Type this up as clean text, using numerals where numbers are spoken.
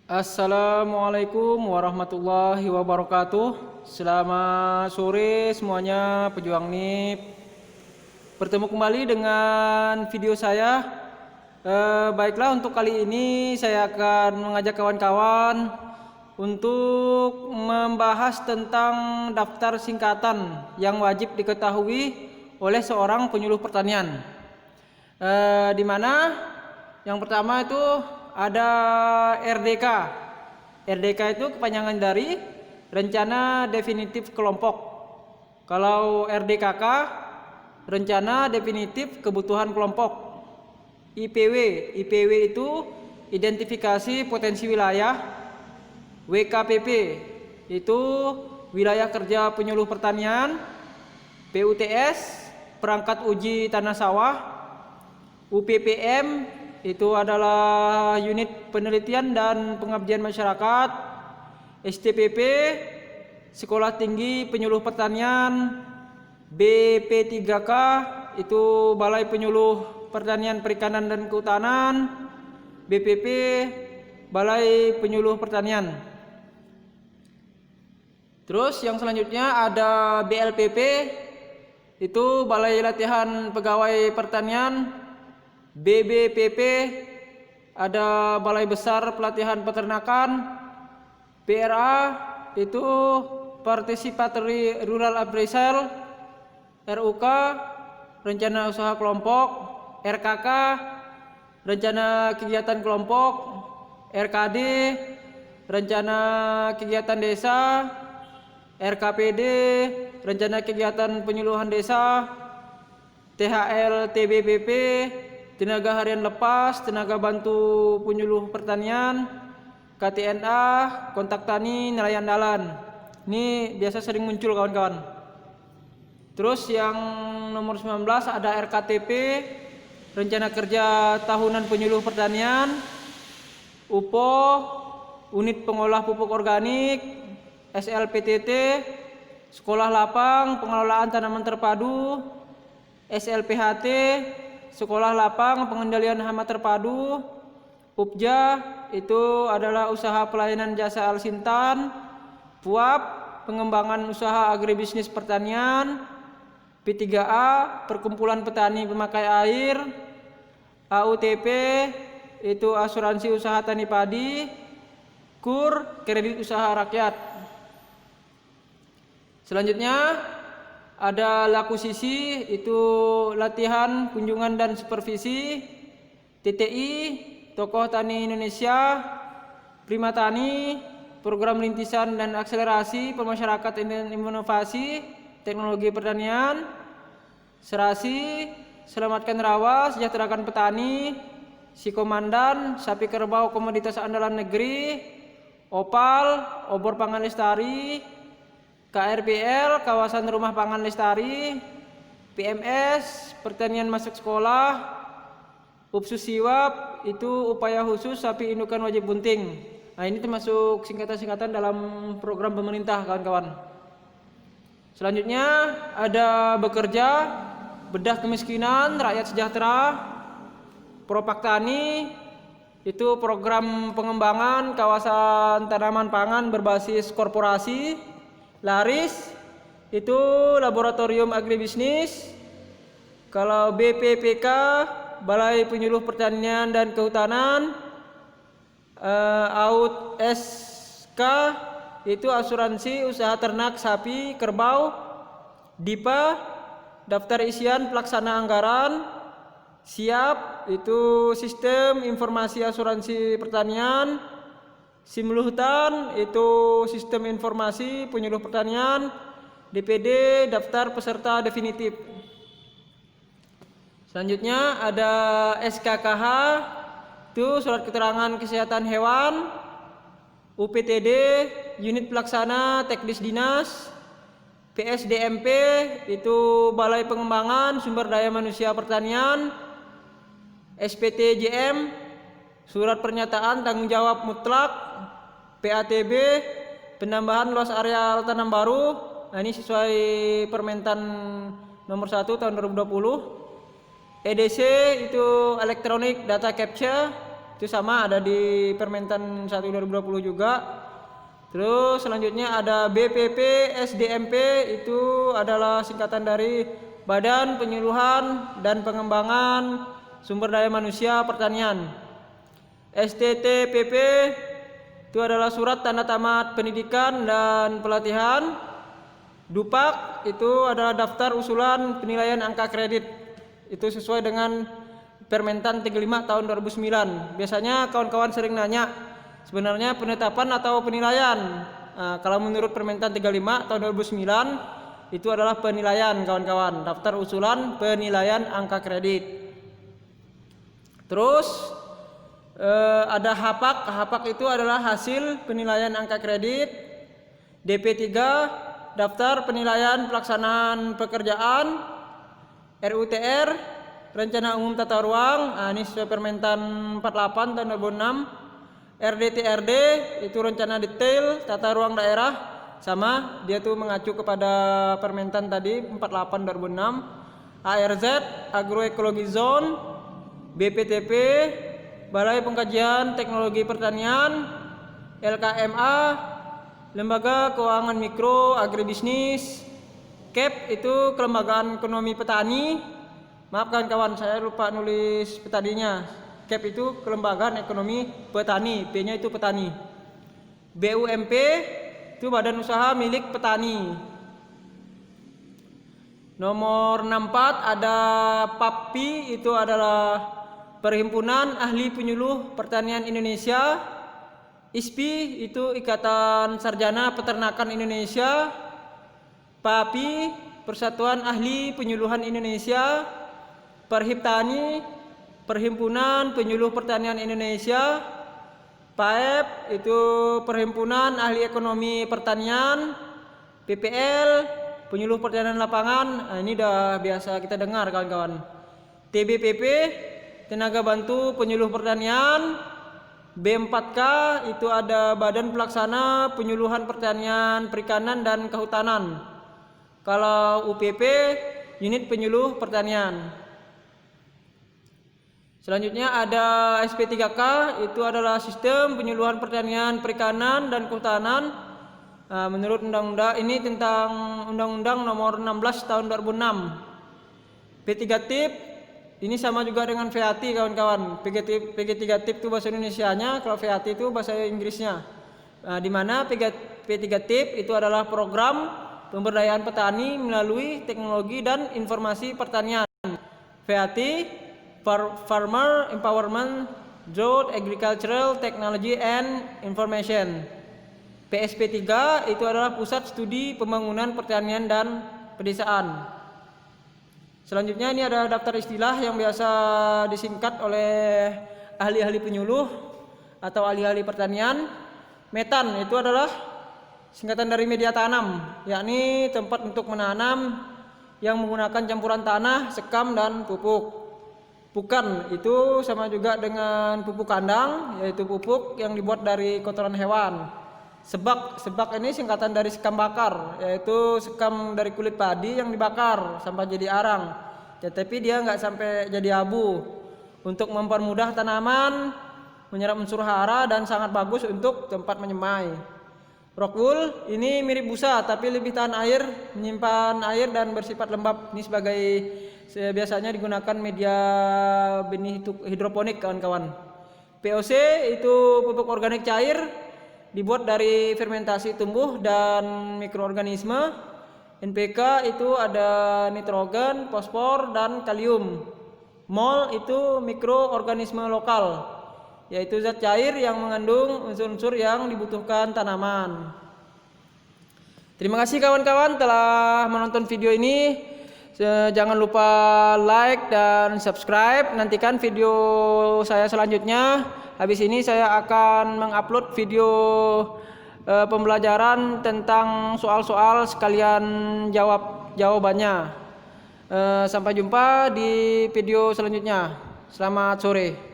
Assalamualaikum warahmatullahi wabarakatuh. Selamat sore semuanya pejuang NIP. Bertemu kembali dengan video saya. Baiklah, untuk kali ini saya akan mengajak kawan-kawan untuk membahas tentang daftar singkatan yang wajib diketahui oleh seorang penyuluh pertanian. Di mana yang pertama itu ada RDK. RDK itu kepanjangan dari Rencana Definitif Kelompok. Kalau RDKK, Rencana Definitif Kebutuhan Kelompok. IPW itu Identifikasi Potensi Wilayah. WKPP itu Wilayah Kerja Penyuluh Pertanian. PUTS Perangkat Uji Tanah Sawah. UPPM itu adalah Unit Penelitian dan Pengabdian Masyarakat. STPP Sekolah Tinggi Penyuluh Pertanian. BP3K itu Balai Penyuluh Pertanian Perikanan dan Kehutanan. BPP Balai Penyuluh Pertanian. Terus yang selanjutnya ada BLPP, itu Balai Latihan Pegawai Pertanian. BBPP ada Balai Besar Pelatihan Peternakan. PRA itu Participatory Rural Appraisal. RUK Rencana Usaha Kelompok. RKK Rencana Kegiatan Kelompok. RKD Rencana Kegiatan Desa. RKPD Rencana Kegiatan Penyuluhan Desa. THL TBPP Tenaga Harian Lepas, Tenaga Bantu Penyuluh Pertanian. KTNA Kontak Tani Nelayan Dalan. Ini biasa sering muncul kawan-kawan. Terus yang nomor 19 ada RKTP Rencana Kerja Tahunan Penyuluh Pertanian. UPO Unit Pengolah Pupuk Organik. SLPTT Sekolah Lapang Pengelolaan Tanaman Terpadu. SLPHT Sekolah Lapang Pengendalian Hama Terpadu. UPJA itu adalah Usaha Pelayanan Jasa Alsintan. PUAP Pengembangan Usaha Agribisnis Pertanian. P3A Perkumpulan Petani Pemakai Air. AUTP itu Asuransi Usaha Tani Padi. KUR Kredit Usaha Rakyat. Selanjutnya ada Lakusisi, itu Latihan, Kunjungan dan Supervisi. TTI Tokoh Tani Indonesia. Prima Tani Program Rintisan dan Akselerasi Pemasyarakatan dan Inovasi Teknologi Pertanian. Serasi Selamatkan Rawa Sejahterakan Petani. Sikomandan Sapi Kerbau Komoditas Andalan Negeri. OPAL Obor Pangan Lestari. KRPL Kawasan Rumah Pangan Lestari. PMS Pertanian Masuk Sekolah. UPSUSIWAP itu Upaya Khusus Sapi Indukan Wajib Bunting. Nah, ini termasuk singkatan-singkatan dalam program pemerintah kawan-kawan. Selanjutnya ada Bekerja Bedah Kemiskinan Rakyat Sejahtera. Propak Tani itu program pengembangan kawasan tanaman pangan berbasis korporasi. Laris itu Laboratorium Agribisnis. Kalau BPPK Balai Penyuluh Pertanian dan Kehutanan. AUT SK itu Asuransi Usaha Ternak Sapi Kerbau. DIPA Daftar Isian Pelaksana Anggaran. SIAP itu Sistem Informasi Asuransi Pertanian. Simluhtan itu Sistem Informasi Penyuluh Pertanian. DPD Daftar Peserta Definitif. Selanjutnya ada SKKH itu Surat Keterangan Kesehatan Hewan. UPTD Unit Pelaksana Teknis Dinas. PSDMP itu Balai Pengembangan Sumber Daya Manusia Pertanian. SPTJM Surat Pernyataan Tanggung Jawab Mutlak. PATB Penambahan Luas Areal Tanam Baru. Nah, ini sesuai Permentan nomor 1 tahun 2020. EDC itu Electronic Data Capture. Itu sama ada di Permentan 1 2020 juga. Terus selanjutnya ada BPP SDMP, itu adalah singkatan dari Badan Penyuluhan dan Pengembangan Sumber Daya Manusia Pertanian. STTPP itu adalah Surat Tanda Tamat Pendidikan dan Pelatihan. DUPAK itu adalah Daftar Usulan Penilaian Angka Kredit. Itu sesuai dengan Permentan 35 tahun 2009. Biasanya kawan-kawan sering nanya, sebenarnya penetapan atau penilaian? Nah, kalau menurut Permentan 35 tahun 2009 itu adalah penilaian kawan-kawan, daftar usulan penilaian angka kredit. Terus ada HAPAK. HAPAK itu adalah hasil penilaian angka kredit. DP3 daftar penilaian pelaksanaan pekerjaan. RUTR rencana umum tata ruang, ini sesuai Permentan 48 tahun 2006. RDTRD itu rencana detail tata ruang daerah, sama dia tuh mengacu kepada Permentan tadi 48 2006. ARZ Agroekologi Zone. BPTP Balai Pengkajian Teknologi Pertanian. LKMA Lembaga Keuangan Mikro Agribisnis. KEP itu Kelembagaan Ekonomi Petani. Maaf kawan-kawan, saya lupa nulis petaninya. KEP itu Kelembagaan Ekonomi Petani, P-nya itu petani. BUMP itu Badan Usaha Milik Petani. Nomor 64 ada PAPPI, itu adalah Perhimpunan Ahli Penyuluh Pertanian Indonesia. ISPI itu Ikatan Sarjana Peternakan Indonesia. PAPI Persatuan Ahli Penyuluhan Indonesia. Perhiptani Perhimpunan Penyuluh Pertanian Indonesia. PAEP itu Perhimpunan Ahli Ekonomi Pertanian. PPL Penyuluh Pertanian Lapangan, nah, ini udah biasa kita dengar kawan-kawan. TBPP Tenaga Bantu Penyuluh Pertanian. B4K itu ada Badan Pelaksana Penyuluhan Pertanian, Perikanan dan Kehutanan. Kalau UPP Unit Penyuluh Pertanian. Selanjutnya ada SP3K, itu adalah Sistem Penyuluhan Pertanian, Perikanan dan Kehutanan. Nah, menurut undang-undang ini tentang Undang-Undang Nomor 16 Tahun 2006. P3TIP ini sama juga dengan VAT kawan-kawan. P3TIP itu bahasa Indonesianya, kalau VAT itu bahasa Inggrisnya. Nah, di mana P3TIP itu adalah program pemberdayaan petani melalui teknologi dan informasi pertanian. VAT Farmer Empowerment Drought Agricultural Technology and Information. PSP3 itu adalah Pusat Studi Pembangunan Pertanian dan Pedesaan. Selanjutnya ini ada daftar istilah yang biasa disingkat oleh ahli-ahli penyuluh atau ahli-ahli pertanian. Metan itu adalah singkatan dari media tanam, yakni tempat untuk menanam yang menggunakan campuran tanah, sekam dan pupuk. Pukan itu sama juga dengan pupuk kandang, yaitu pupuk yang dibuat dari kotoran hewan. Sebak ini singkatan dari sekam bakar, yaitu sekam dari kulit padi yang dibakar sampai jadi arang. Ya, tapi dia nggak sampai jadi abu. Untuk mempermudah tanaman, menyerap unsur hara dan sangat bagus untuk tempat menyemai. Rockwool ini mirip busa tapi lebih tahan air, menyimpan air dan bersifat lembab. Ini sebagai biasanya digunakan media benih hidroponik kawan-kawan. POC itu pupuk organik cair, dibuat dari fermentasi tumbuh dan mikroorganisme. NPK itu ada nitrogen, fosfor dan kalium. MOL itu mikroorganisme lokal, yaitu zat cair yang mengandung unsur-unsur yang dibutuhkan tanaman. Terima kasih kawan-kawan telah menonton video ini. Jangan lupa like dan subscribe. Nantikan video saya selanjutnya. Habis ini saya akan mengupload video pembelajaran tentang soal-soal sekalian jawabannya. Sampai jumpa di video selanjutnya. Selamat sore.